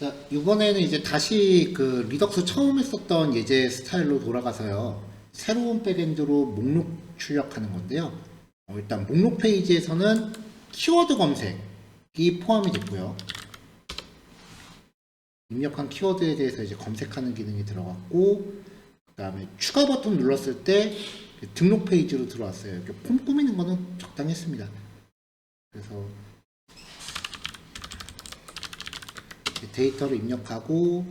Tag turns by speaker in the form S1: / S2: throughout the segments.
S1: 자, 이번에는 이제 다시 그 리덕스 처음 했었던 예제 스타일로 돌아가서요. 새로운 백엔드로 목록 출력하는 건데요. 일단 목록 페이지에서는 키워드 검색이 포함이 됐고요. 입력한 키워드에 대해서 이제 검색하는 기능이 들어갔고, 그 다음에 추가 버튼 눌렀을 때 등록 페이지로 들어왔어요. 이렇게 폼 꾸미는 거는 적당히 했습니다. 그래서 데이터를 입력하고,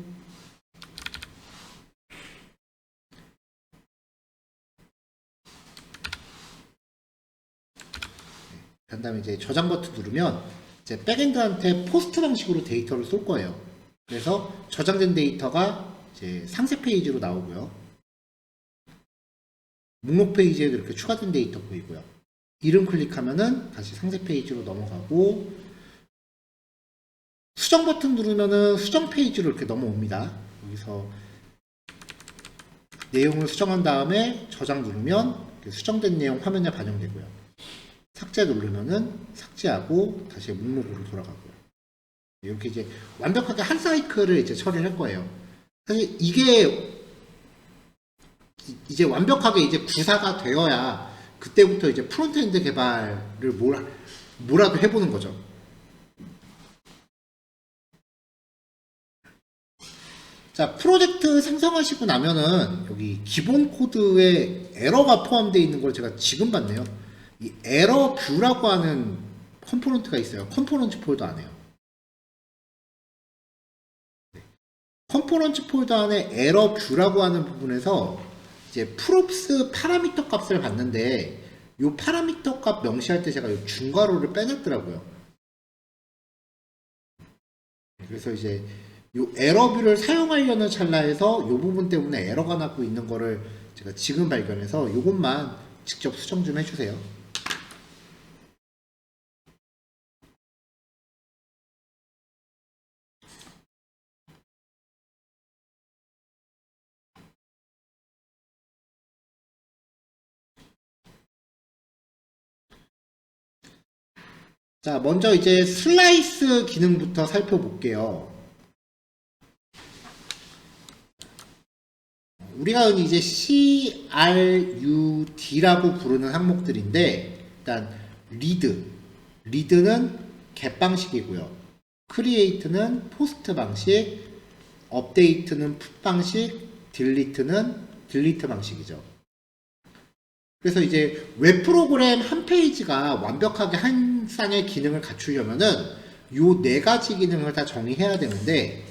S1: 그 다음에 이제 저장 버튼 누르면 이제 백엔드한테 포스트 방식으로 데이터를 쏠 거예요. 그래서 저장된 데이터가 이제 상세 페이지로 나오고요. 목록 페이지에 이렇게 추가된 데이터 보이고요. 이름 클릭하면은 다시 상세 페이지로 넘어가고, 수정 버튼 누르면은 수정 페이지로 이렇게 넘어옵니다. 여기서 내용을 수정한 다음에 저장 누르면 수정된 내용 화면에 반영되고요. 삭제 누르면은 삭제하고 다시 목록으로 돌아가고요. 이렇게 이제 완벽하게 한 사이클을 이제 처리를 할 거예요. 사실 이게 이제 완벽하게 이제 구사가 되어야 그때부터 이제 프론트엔드 개발을 뭐라도 해보는 거죠. 자, 프로젝트 생성하시고 나면은 여기 기본 코드에 에러가 포함되어 있는 걸 제가 지금 봤네요. 이 에러 뷰라고 하는 컴포넌트가 있어요. 컴포넌트 폴더 안에요. 컴포넌트 폴더 안에 에러 뷰라고 하는 부분에서 이제 프롭스 파라미터 값을 봤는데, 이 파라미터 값 명시할 때 제가 이 중괄호를 빼냈더라고요. 그래서 이제 이 에러뷰를 사용하려는 찰나에서 이 부분 때문에 에러가 나고 있는 거를 제가 지금 발견해서 이것만 직접 수정 좀 해주세요. 자, 먼저 이제 슬라이스 기능부터 살펴볼게요. 우리가 이제 CRUD라고 부르는 항목들인데, 일단 리드는 get 방식이고요. create는 포스트 방식, 업데이트는 put 방식, delete는 delete 방식이죠. 그래서 이제 웹 프로그램 한 페이지가 완벽하게 한 쌍의 기능을 갖추려면은 요 네 가지 기능을 다 정의해야 되는데,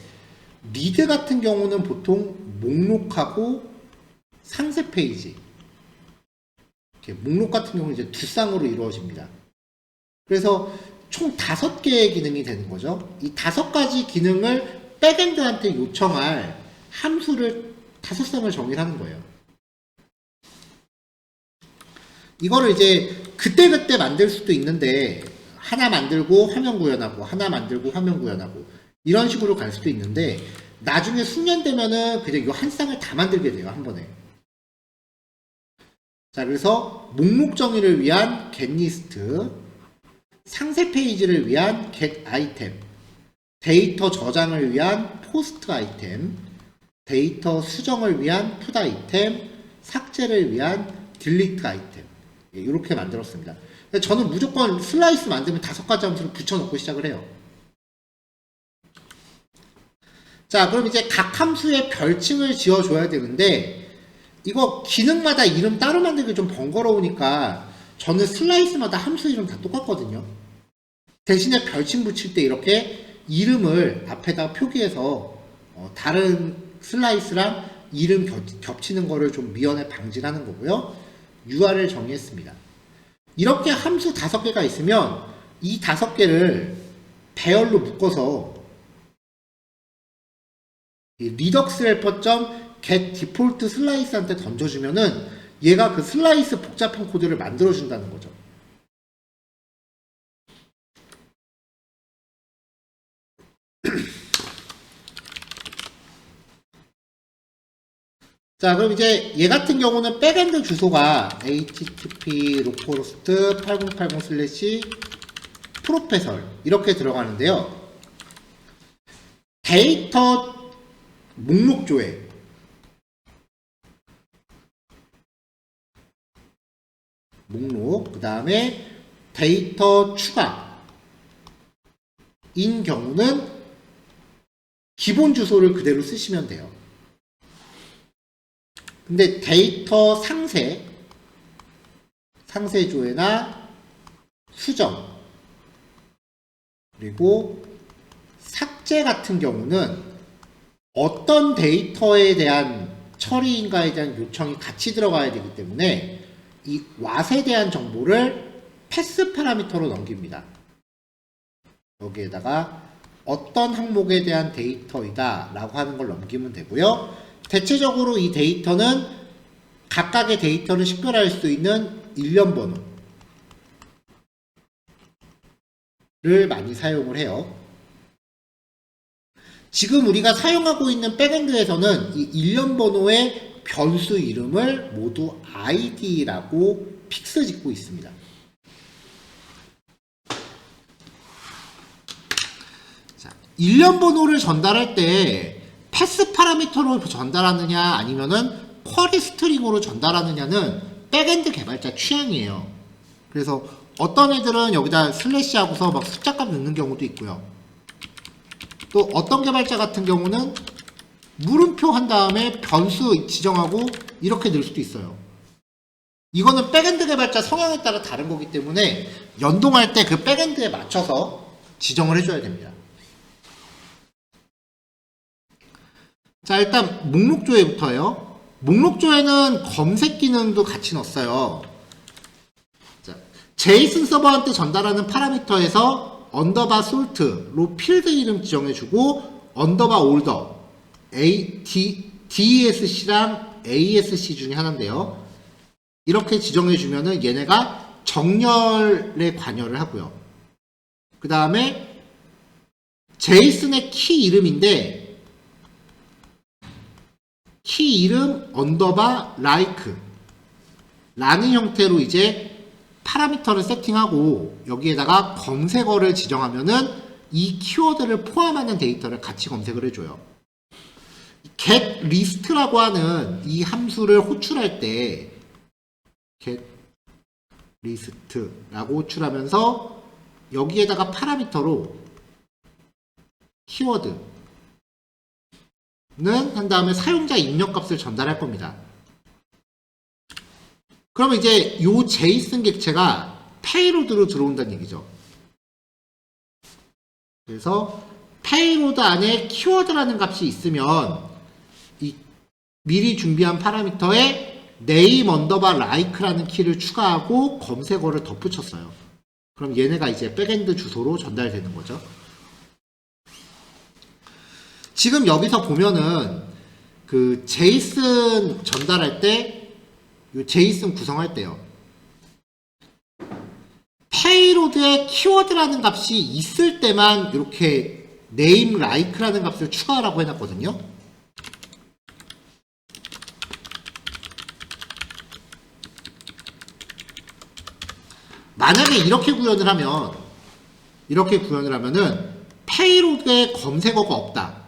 S1: 리드 같은 경우는 보통 목록하고 상세 페이지, 이렇게 목록 같은 경우는 이제 두 쌍으로 이루어집니다. 그래서 총 5개의 기능이 되는 거죠. 이 5가지 기능을 백엔드한테 요청할 함수를 5쌍을 정의하는 거예요. 이거를 이제 그때그때 만들 수도 있는데, 하나 만들고 화면 구현하고, 하나 만들고 화면 구현하고, 이런 식으로 갈 수도 있는데, 나중에 숙련되면은 그냥 이 한 쌍을 다 만들게 돼요, 한 번에. 자, 그래서 목록 정의를 위한 getList, 상세 페이지를 위한 getItem, 데이터 저장을 위한 postItem, 데이터 수정을 위한 putItem, 삭제를 위한 deleteItem. 이렇게 만들었습니다. 저는 무조건 슬라이스 만들면 5가지 함수를 붙여놓고 시작을 해요. 자, 그럼 이제 각 함수에 별칭을 지어줘야 되는데, 이거 기능마다 이름 따로 만들기 좀 번거로우니까 저는 슬라이스마다 함수 이름 다 똑같거든요. 대신에 별칭 붙일 때 이렇게 이름을 앞에다 표기해서 다른 슬라이스랑 이름 겹치는 거를 좀 미연에 방지하는 거고요. URL 정의했습니다. 이렇게 함수 5개가 있으면 이 5개를 배열로 묶어서 리덕스 헬퍼.get 디폴트 슬라이스한테 던져주면은 얘가 그 슬라이스 복잡한 코드를 만들어준다는 거죠. 자, 그럼 이제 얘 같은 경우는 백엔드 주소가 http localhost 8080/professor 이렇게 들어가는데요. 데이터 목록 조회, 목록, 그 다음에 데이터 추가인 경우는 기본 주소를 그대로 쓰시면 돼요. 근데 데이터 상세 조회나 수정, 그리고 삭제 같은 경우는 어떤 데이터에 대한 처리인가에 대한 요청이 같이 들어가야 되기 때문에 이 왓에 대한 정보를 패스 파라미터로 넘깁니다. 여기에다가 어떤 항목에 대한 데이터이다 라고 하는 걸 넘기면 되고요. 대체적으로 이 데이터는 각각의 데이터를 식별할 수 있는 일련 번호를 많이 사용을 해요. 지금 우리가 사용하고 있는 백엔드에서는 이 일련 번호의 변수 이름을 모두 id라고 픽스 짓고 있습니다. 자, 일련 번호를 전달할 때 패스 파라미터로 전달하느냐 아니면은 쿼리 스트링으로 전달하느냐는 백엔드 개발자 취향이에요. 그래서 어떤 애들은 여기다 슬래시 하고서 막 숫자값 넣는 경우도 있고요. 또 어떤 개발자 같은 경우는 물음표 한 다음에 변수 지정하고 이렇게 넣을 수도 있어요. 이거는 백엔드 개발자 성향에 따라 다른 거기 때문에 연동할 때 그 백엔드에 맞춰서 지정을 해줘야 됩니다. 자, 일단 목록 조회부터요. 목록 조회는 검색 기능도 같이 넣었어요. 자, 제이슨 서버한테 전달하는 파라미터에서 언더바 솔트로 필드 이름 지정해주고 언더바 올더 DESC랑 ASC 중에 하나인데요. 이렇게 지정해주면은 얘네가 정렬에 관여를 하고요. 그 다음에 제이슨의 키 이름인데 키 이름 언더바 like 라는 형태로 이제 파라미터를 세팅하고 여기에다가 검색어를 지정하면은 이 키워드를 포함하는 데이터를 같이 검색을 해줘요. get list라고 하는 이 함수를 호출할 때 get list라고 호출하면서 여기에다가 파라미터로 키워드는 한 다음에 사용자 입력값을 전달할 겁니다. 그러면 이제 요 제이슨 객체가 페이로드로 들어온다는 얘기죠. 그래서 페이로드 안에 키워드라는 값이 있으면 이 미리 준비한 파라미터에 name 언더바 like라는 키를 추가하고 검색어를 덧붙였어요. 그럼 얘네가 이제 백엔드 주소로 전달되는 거죠. 지금 여기서 보면은 그 제이슨 전달할 때 이 제이슨 구성할 때요. 페이로드에 키워드라는 값이 있을 때만 이렇게 name like라는 값을 추가하라고 해놨거든요. 만약에 이렇게 구현을 하면은 페이로드에 검색어가 없다.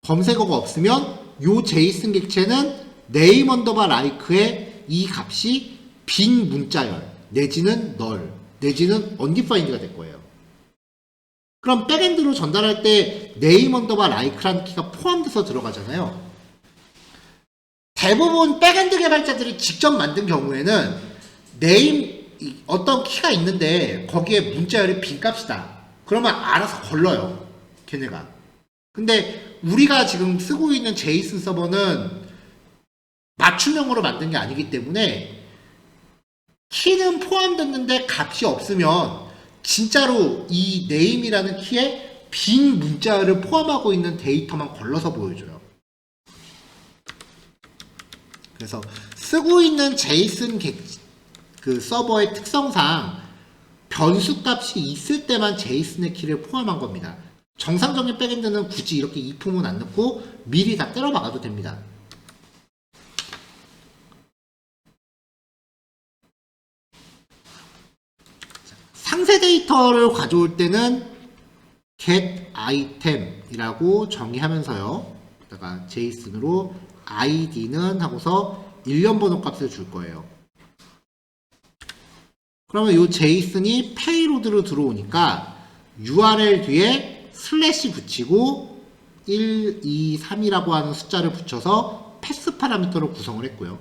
S1: 검색어가 없으면 요 제이슨 객체는 name 언더바 like의 이 값이 빈 문자열 내지는 null 내지는 undefined가 될 거예요. 그럼 백엔드로 전달할 때 name 언더바 like라는 키가 포함돼서 들어가잖아요. 대부분 백엔드 개발자들이 직접 만든 경우에는 name 어떤 키가 있는데 거기에 문자열이 빈 값이다. 그러면 알아서 걸러요. 걔네가. 근데 우리가 지금 쓰고 있는 제이슨 서버는 맞춤형으로 만든 게 아니기 때문에 키는 포함됐는데 값이 없으면 진짜로 이 name이라는 키에 빈 문자를 포함하고 있는 데이터만 걸러서 보여줘요. 그래서 쓰고 있는 제이슨 그 서버의 특성상 변수 값이 있을 때만 제이슨의 키를 포함한 겁니다. 정상적인 백엔드는 굳이 이렇게 if문 안 넣고 미리 다 때려 박아도 됩니다. 상세 데이터를 가져올 때는 get item이라고 정의하면서요. 다가 제이슨으로 id는 하고서 일련 번호 값을 줄 거예요. 그러면 이 제이슨이 페이로드로 들어오니까 URL 뒤에 슬래시 붙이고 1, 2, 3이라고 하는 숫자를 붙여서 패스 파라미터로 구성을 했고요.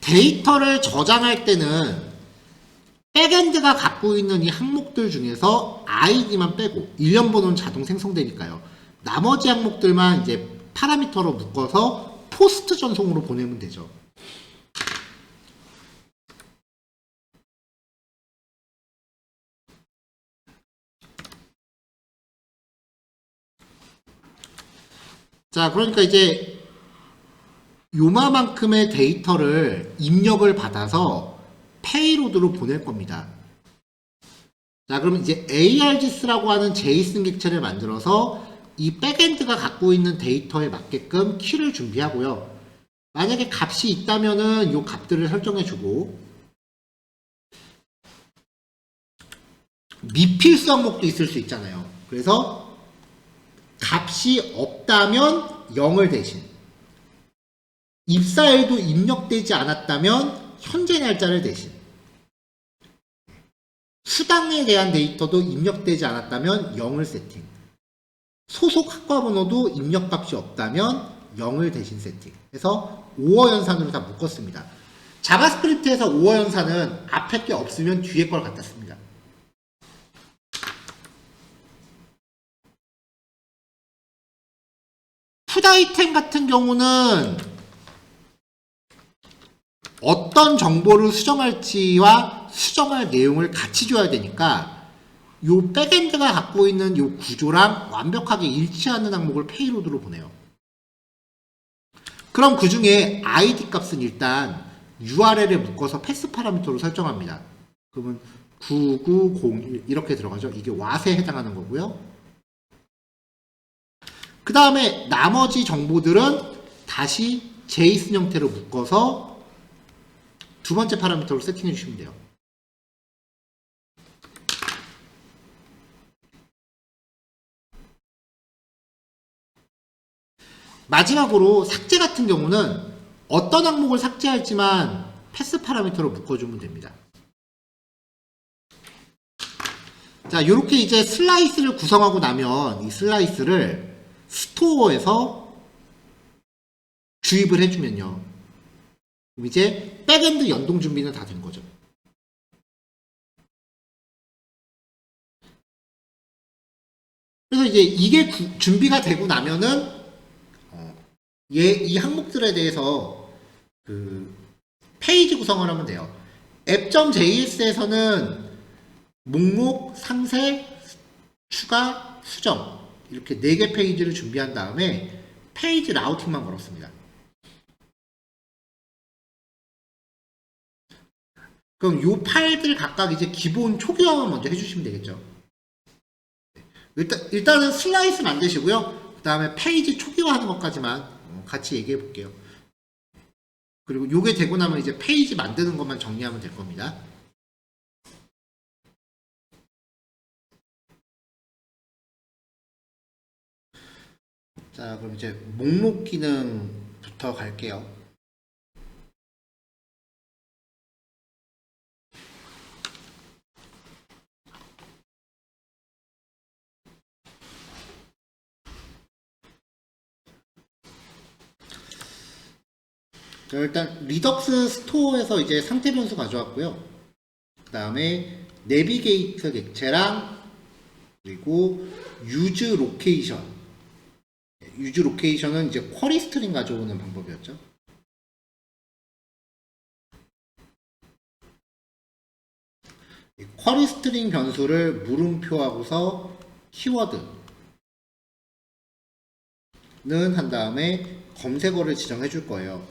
S1: 데이터를 저장할 때는 백엔드가 갖고 있는 이 항목들 중에서 아이디만 빼고 일련 번호는 자동 생성되니까요. 나머지 항목들만 이제 파라미터로 묶어서 포스트 전송으로 보내면 되죠. 자, 그러니까 이제 요마만큼의 데이터를 입력을 받아서 페이로드로 보낼 겁니다. 자, 그러면 이제 ARGS라고 하는 제이슨 객체를 만들어서 이 백엔드가 갖고 있는 데이터에 맞게끔 키를 준비하고요. 만약에 값이 있다면은 요 값들을 설정해주고, 미필수 항목도 있을 수 있잖아요. 그래서 값이 없다면 0을 대신, 입사일도 입력되지 않았다면 현재 날짜를 대신, 수당에 대한 데이터도 입력되지 않았다면 0을 세팅, 소속 학과 번호도 입력값이 없다면 0을 대신 세팅 해서 5어 연산으로 다 묶었습니다. 자바스크립트에서 5어 연산은 앞에 게 없으면 뒤에 걸 갖다 씁니다. 푸드아이템 같은 경우는 어떤 정보를 수정할지와 수정할 내용을 같이 줘야 되니까 요 백엔드가 갖고 있는 요 구조랑 완벽하게 일치하는 항목을 페이로드로 보내요. 그럼 그 중에 id 값은 일단 URL에 묶어서 패스 파라미터로 설정합니다. 그러면 9901 이렇게 들어가죠. 이게 왓에 해당하는 거고요. 그 다음에 나머지 정보들은 다시 제이슨 형태로 묶어서 두 번째 파라미터로 세팅해 주시면 돼요. 마지막으로 삭제 같은 경우는 어떤 항목을 삭제할지만 패스 파라미터로 묶어주면 됩니다. 자, 이렇게 이제 슬라이스를 구성하고 나면 이 슬라이스를 스토어에서 주입을 해주면요. 그럼 이제 백엔드 연동 준비는 다 된 거죠. 그래서 이제 이게 준비가 되고 나면은 이 항목들에 대해서 그 페이지 구성을 하면 돼요. app.js에서는 목록, 상세, 추가, 수정 이렇게 4개 페이지를 준비한 다음에 페이지 라우팅만 걸었습니다. 그럼 이 파일들 각각 이제 기본 초기화만 먼저 해주시면 되겠죠. 일단은 슬라이스 만드시고요. 그 다음에 페이지 초기화하는 것까지만 같이 얘기해 볼게요. 그리고 요게 되고 나면 이제 페이지 만드는 것만 정리하면 될 겁니다. 자, 그럼 이제 목록 기능부터 갈게요. 자, 일단 리덕스 스토어에서 이제 상태 변수 가져왔고요. 그 다음에 내비게이트 객체랑 그리고 유즈 로케이션. 유즈 로케이션은 이제 쿼리 스트링 가져오는 방법이었죠. 쿼리 스트링 변수를 물음표하고서 키워드는 한 다음에 검색어를 지정해 줄 거예요.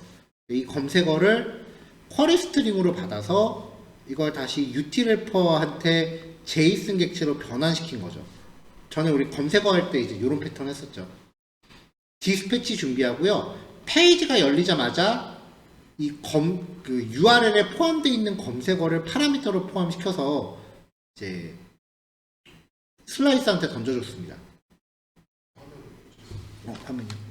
S1: 이 검색어를 쿼리 스트링으로 받아서 이걸 다시 utilhelper한테 제이슨 객체로 변환시킨 거죠. 전에 우리 검색어 할 때 이제 이런 패턴 했었죠. 디스패치 준비하고요. 페이지가 열리자마자 그 URL에 포함되어 있는 검색어를 파라미터로 포함시켜서 이제 슬라이스한테 던져줬습니다. 화면이요.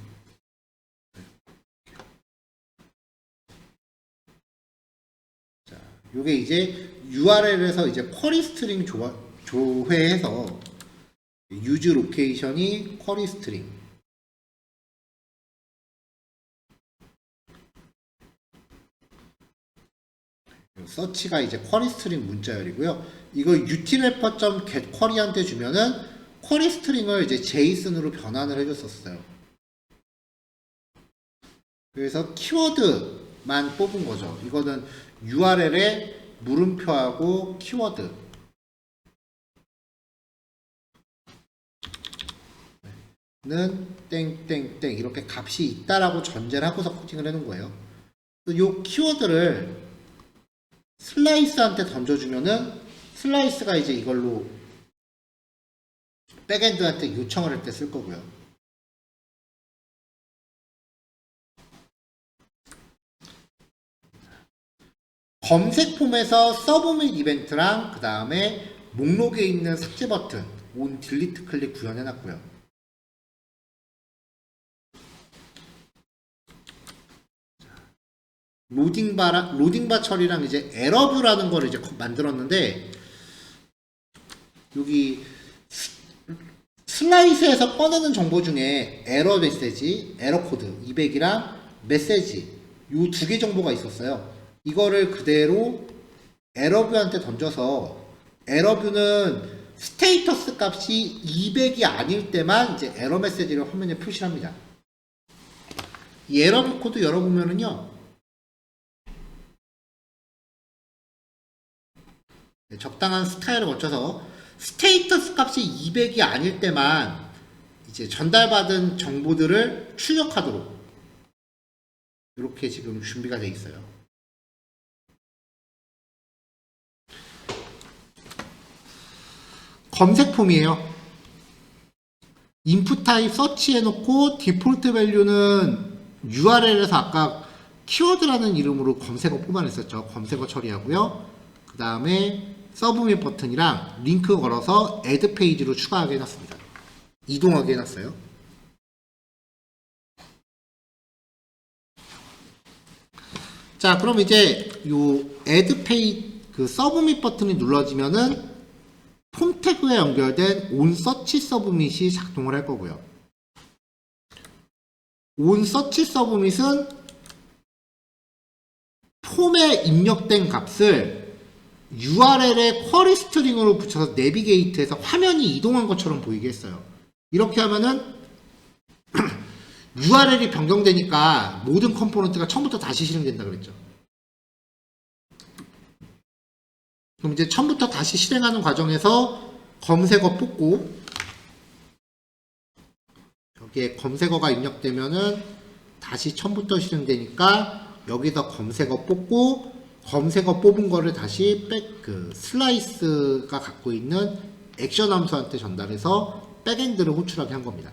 S1: 자, 요게 이제 URL에서 이제 쿼리 스트링 조회해서 유즈 로케이션이 쿼리 스트링. 서치가 이제 쿼리 스트링 문자열이고요. 이거 utilWrapper.getQuery한테 주면은 쿼리 스트링을 이제 JSON으로 변환을 해줬었어요. 그래서 키워드만 뽑은 거죠. 이거는 URL에 물음표하고 키워드. 는 땡땡땡 이렇게 값이 있다라고 전제를 하고서 코딩을 해놓은 거예요. 이 키워드를 슬라이스한테 던져주면은 슬라이스가 이제 이걸로 백엔드한테 요청을 할 때 쓸 거고요. 검색 폼에서 서브 및 이벤트랑 그 다음에 목록에 있는 삭제 버튼 온 딜리트 클릭 구현해 놨고요. 로딩바 처리랑 이제 에러뷰라는 거를 이제 만들었는데, 여기 슬라이스에서 꺼내는 정보 중에 에러 메시지, 에러 코드 200이랑 메시지 요 두 개 정보가 있었어요. 이거를 그대로 에러뷰한테 던져서 에러뷰는 스테이터스 값이 200이 아닐 때만 이제 에러 메시지를 화면에 표시를 합니다. 이 에러뷰 코드 열어보면은요, 적당한 스타일을 거쳐서 스테이터스 값이 200이 아닐 때만 이제 전달받은 정보들을 출력하도록 이렇게 지금 준비가 되어 있어요. 검색 폼이에요. 인풋 타입 서치 해놓고 디폴트 밸류는 URL에서 아까 키워드라는 이름으로 검색어 뽑아냈었죠. 검색어 처리하고요. 그 다음에 서브 및 버튼이랑 링크 걸어서 애드 페이지로 추가하게 해놨습니다. 이동하게 해놨어요. 자, 그럼 이제 요 애드 페이지 그 서브 및 버튼이 눌러지면은 폼 태그에 연결된 온 서치 서브밋이 작동을 할 거고요. 온 서치 서브밋은 폼에 입력된 값을 URL에 쿼리 스트링으로 붙여서 내비게이트에서 화면이 이동한 것처럼 보이게 했어요. 이렇게 하면은 URL이 변경되니까 모든 컴포넌트가 처음부터 다시 실행된다 그랬죠. 그럼 이제 처음부터 다시 실행하는 과정에서 검색어 뽑고, 여기에 검색어가 입력되면은 다시 처음부터 실행되니까 여기서 검색어 뽑고, 검색어 뽑은 거를 다시 슬라이스가 갖고 있는 액션 함수한테 전달해서 백엔드를 호출하게 한 겁니다.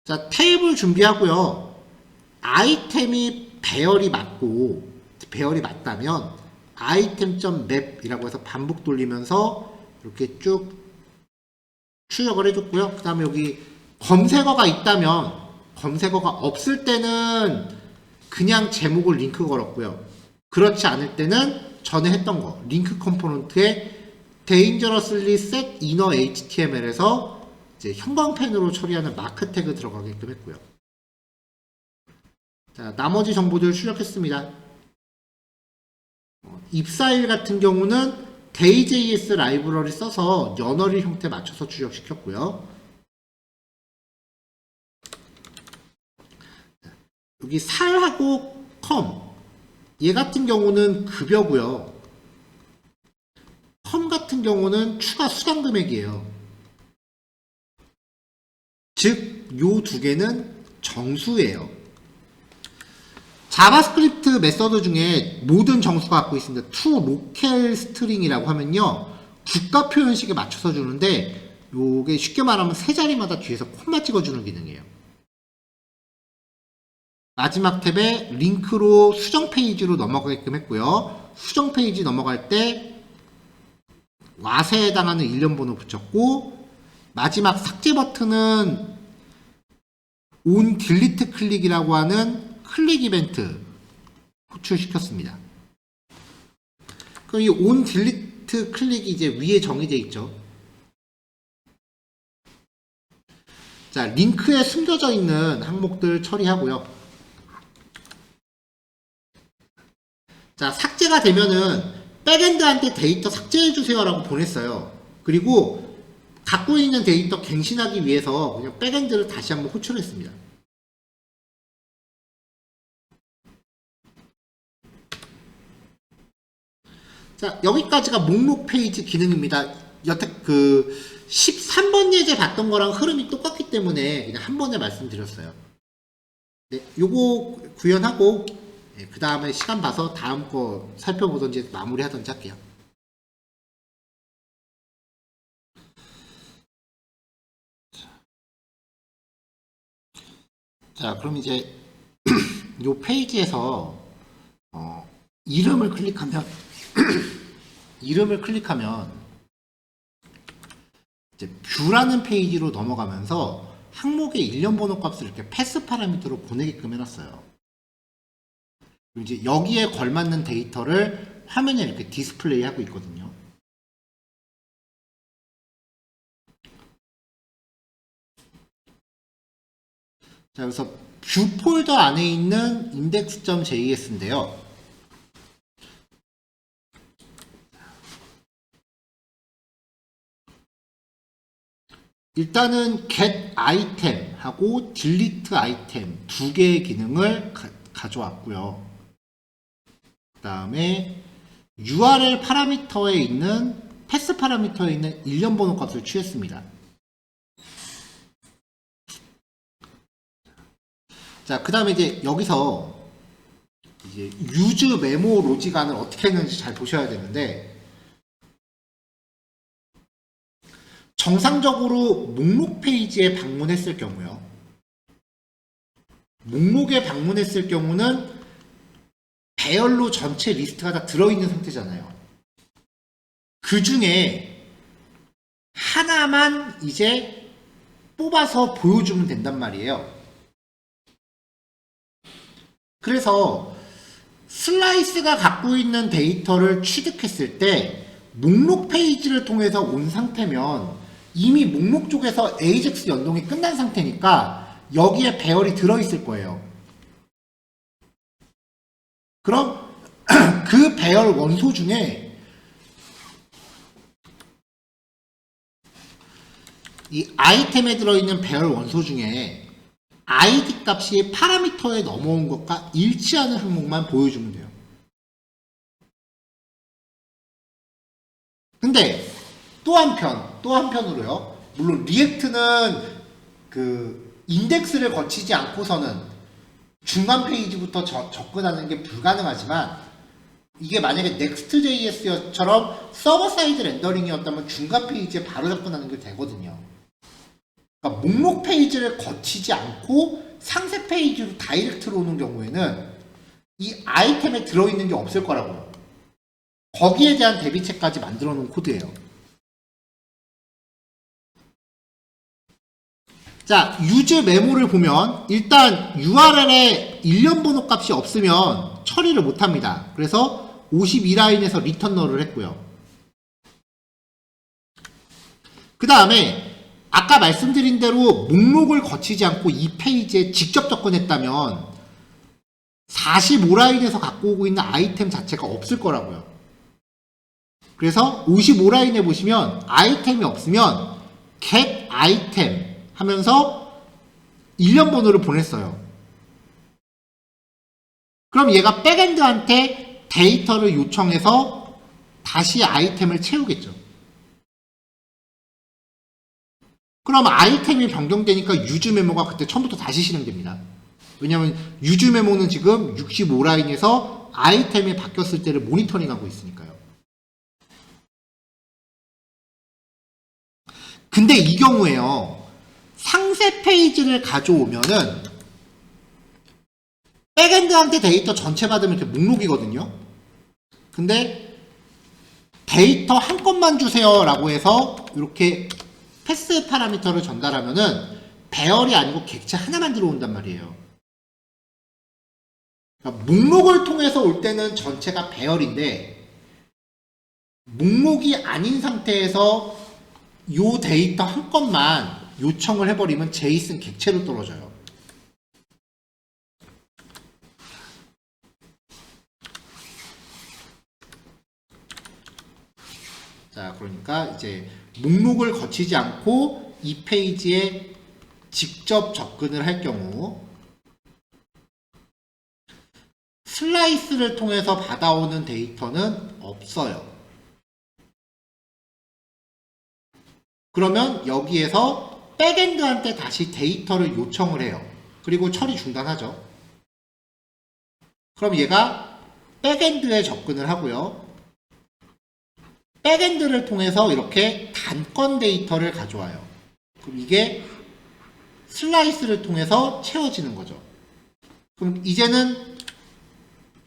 S1: 자, 테이블 준비하고요. 아이템이 배열이 맞다면 item.map이라고 해서 반복 돌리면서 이렇게 쭉 출력을 해줬고요. 그 다음에 여기 검색어가 있다면, 검색어가 없을 때는 그냥 제목을 링크 걸었고요. 그렇지 않을 때는 전에 했던 거, 링크 컴포넌트에 dangerously set inner HTML에서 이제 형광펜으로 처리하는 마크 태그 들어가게끔 했고요. 자, 나머지 정보들 출력했습니다. 입사일 같은 경우는 day.js 라이브러리 써서 연어리 형태 맞춰서 출력시켰고요. 여기 살하고 컴, 얘 같은 경우는 급여고요. 컴 같은 경우는 추가 수당 금액이에요. 즉, 요 두 개는 정수예요. 자바스크립트 메서드 중에 모든 정수가 갖고 있습니다. to local string이라고 하면요, 국가 표현식에 맞춰서 주는데, 요게 쉽게 말하면 세 자리마다 뒤에서 콤마 찍어주는 기능이에요. 마지막 탭에 링크로 수정 페이지로 넘어가게끔 했고요. 수정 페이지 넘어갈 때 와세에 해당하는 일련 번호 붙였고, 마지막 삭제 버튼은 on delete 클릭이라고 하는 클릭 이벤트 호출시켰습니다. 그럼 이 on delete 클릭이 이제 위에 정의되어 있죠. 자, 링크에 숨겨져 있는 항목들 처리하고요. 자, 삭제가 되면은 백엔드한테 데이터 삭제해주세요 라고 보냈어요. 그리고 갖고 있는 데이터 갱신하기 위해서 그냥 백엔드를 다시 한번 호출했습니다. 자, 여기까지가 목록 페이지 기능입니다. 여태 13번 예제 봤던 거랑 흐름이 똑같기 때문에 그냥 한 번에 말씀드렸어요. 네, 요거 구현하고 그 다음에 시간 봐서 다음 거 살펴보던지 마무리 하던지 할게요. 자, 그럼 이제 요 페이지에서 이름을 클릭하면 이름을 클릭하면 이제 뷰라는 페이지로 넘어가면서 항목의 일련 번호 값을 이렇게 패스 파라미터로 보내게끔 해놨어요. 그리고 이제 여기에 걸맞는 데이터를 화면에 이렇게 디스플레이 하고 있거든요. 자, 그래서 뷰 폴더 안에 있는 index.js인데요. 일단은 get item하고 delete item 두 개의 기능을 가져왔고요. 그 다음에 URL 파라미터에 있는 패스 파라미터에 있는 일련 번호 값을 취했습니다. 자, 그 다음에 이제 여기서 이제 use 메모 로직안을 어떻게 했는지 잘 보셔야 되는데, 정상적으로 목록 페이지에 방문했을 경우요. 목록에 방문했을 경우는 배열로 전체 리스트가 다 들어있는 상태잖아요. 그 중에 하나만 이제 뽑아서 보여주면 된단 말이에요. 그래서 슬라이스가 갖고 있는 데이터를 취득했을 때 목록 페이지를 통해서 온 상태면 이미 목록 쪽에서 AJAX 연동이 끝난 상태니까 여기에 배열이 들어있을 거예요. 그럼 그 배열 원소 중에 이 아이템에 들어있는 배열 원소 중에 ID 값이 파라미터에 넘어온 것과 일치하는 항목만 보여주면 돼요. 근데 또 한편으로요. 물론 리액트는 그 인덱스를 거치지 않고서는 중간 페이지부터 접근하는 게 불가능하지만, 이게 만약에 Next.js처럼 서버 사이드 렌더링이었다면 중간 페이지에 바로 접근하는 게 되거든요. 그러니까 목록 페이지를 거치지 않고 상세 페이지로 다이렉트로 오는 경우에는 이 아이템에 들어있는 게 없을 거라고요. 거기에 대한 대비책까지 만들어 놓은 코드예요. 자, use 메모를 보면 일단 URL에 일련 번호 값이 없으면 처리를 못 합니다. 그래서 52라인에서 리턴 널을 했고요. 그 다음에 아까 말씀드린 대로 목록을 거치지 않고 이 페이지에 직접 접근했다면 45라인에서 갖고 오고 있는 아이템 자체가 없을 거라고요. 그래서 55라인에 보시면 아이템이 없으면 get item 하면서 일련 번호를 보냈어요. 그럼 얘가 백엔드한테 데이터를 요청해서 다시 아이템을 채우겠죠. 그럼 아이템이 변경되니까 use 메모가 그때 처음부터 다시 실행됩니다. 왜냐하면 유즈 메모는 지금 65라인에서 아이템이 바뀌었을 때를 모니터링하고 있으니까요. 근데 이 경우에요. 상세 페이지를 가져오면은 백엔드한테 데이터 전체 받으면 이렇게 목록이거든요. 근데 데이터 한 건만 주세요 라고 해서 이렇게 패스 파라미터를 전달하면은 배열이 아니고 객체 하나만 들어온단 말이에요. 그러니까 목록을 통해서 올 때는 전체가 배열인데 목록이 아닌 상태에서 요 데이터 한 건만 요청을 해버리면 제이슨 객체로 떨어져요. 자, 그러니까 이제 목록을 거치지 않고 이 페이지에 직접 접근을 할 경우 슬라이스를 통해서 받아오는 데이터는 없어요. 그러면 여기에서 백엔드한테 다시 데이터를 요청을 해요. 그리고 처리 중단하죠. 그럼 얘가 백엔드에 접근을 하고요. 백엔드를 통해서 이렇게 단건 데이터를 가져와요. 그럼 이게 슬라이스를 통해서 채워지는 거죠. 그럼 이제는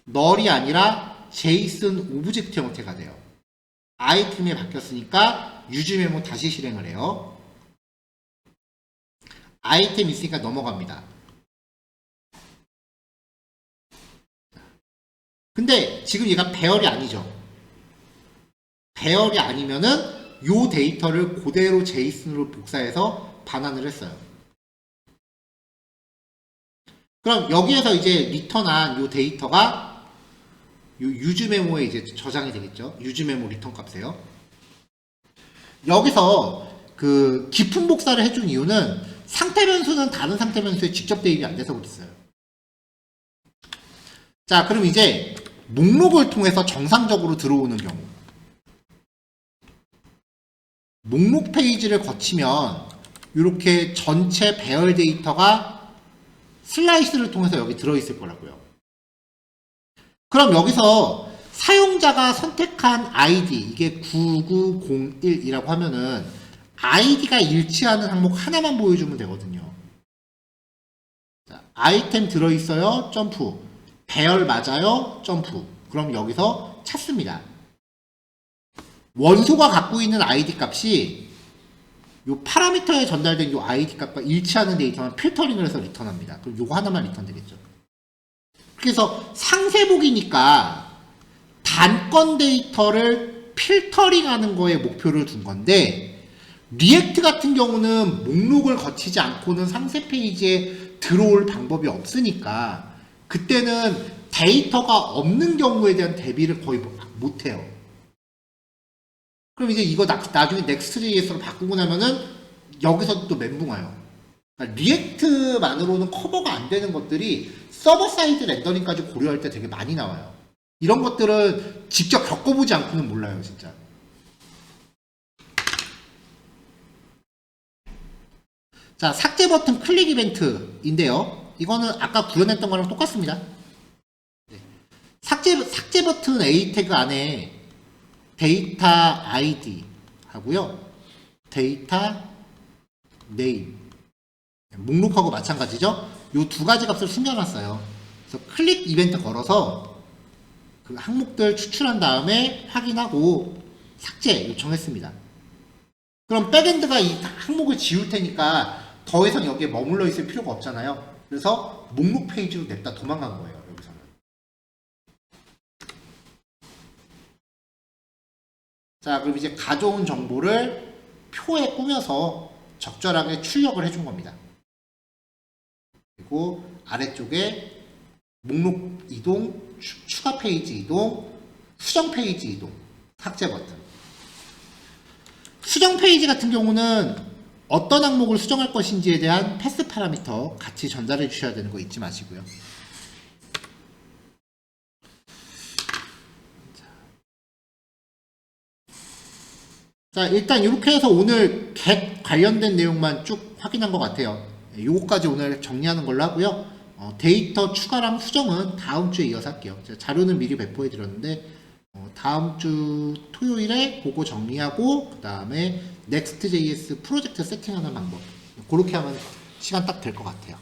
S1: 널이 아니라 제이슨 오브젝트 형태가 돼요. 아이템이 바뀌었으니까 유즈 메모 다시 실행을 해요. 아이템 있으니까 넘어갑니다. 근데 지금 얘가 배열이 아니죠. 배열이 아니면은 요 데이터를 그대로 제이슨으로 복사해서 반환을 했어요. 그럼 여기에서 이제 리턴한 요 데이터가 요 유즈 메모에 이제 저장이 되겠죠. 유즈 메모 리턴 값이에요. 여기서 그 깊은 복사를 해준 이유는 상태 변수는 다른 상태 변수에 직접 대입이 안 돼서 그랬어요. 자, 그럼 이제 목록을 통해서 정상적으로 들어오는 경우 목록 페이지를 거치면 이렇게 전체 배열 데이터가 슬라이스를 통해서 여기 들어있을 거라고요. 그럼 여기서 사용자가 선택한 아이디, 이게 9901이라고 하면은 아이디가 일치하는 항목 하나만 보여주면 되거든요. 자, 아이템 들어있어요. 점프. 배열 맞아요. 점프. 그럼 여기서 찾습니다. 원소가 갖고 있는 아이디 값이 요 파라미터에 전달된 요 아이디 값과 일치하는 데이터만 필터링을 해서 리턴합니다. 그럼 요거 하나만 리턴 되겠죠. 그래서 상세보기니까 단건 데이터를 필터링하는 거에 목표를 둔 건데 리액트 같은 경우는 목록을 거치지 않고는 상세 페이지에 들어올 방법이 없으니까 그때는 데이터가 없는 경우에 대한 대비를 거의 못해요. 그럼 이제 이거 나중에 Next.js로 바꾸고 나면은 여기서 또 멘붕 와요. 그러니까 리액트만으로는 커버가 안 되는 것들이 서버 사이드 렌더링까지 고려할 때 되게 많이 나와요. 이런 것들은 직접 겪어보지 않고는 몰라요, 진짜. 자, 삭제 버튼 클릭 이벤트인데요. 이거는 아까 구현했던 거랑 똑같습니다. 네. 삭제 버튼 A 태그 안에 데이터 아이디 하고요. 데이터 네임. 목록하고 마찬가지죠. 이 두 가지 값을 숨겨놨어요. 그래서 클릭 이벤트 걸어서 그 항목들 추출한 다음에 확인하고 삭제 요청했습니다. 그럼 백엔드가 이 항목을 지울 테니까 더 이상 여기에 머물러 있을 필요가 없잖아요. 그래서 목록 페이지로 냅다 도망간 거예요. 여기서는. 자, 그럼 이제 가져온 정보를 표에 꾸며서 적절하게 출력을 해준 겁니다. 그리고 아래쪽에 목록 이동, 추가 페이지 이동, 수정 페이지 이동, 삭제 버튼. 수정 페이지 같은 경우는 어떤 항목을 수정할 것인지에 대한 패스 파라미터 같이 전달해 주셔야 되는 거 잊지 마시고요. 자, 일단 이렇게 해서 오늘 get 관련된 내용만 쭉 확인한 것 같아요. 요거까지 오늘 정리하는 걸로 하고요. 데이터 추가랑 수정은 다음 주에 이어서 할게요. 제가 자료는 미리 배포해 드렸는데 다음 주 토요일에 그거 정리하고 그 다음에 Next.js 프로젝트 세팅하는 방법 그렇게 하면 시간 딱 될 것 같아요.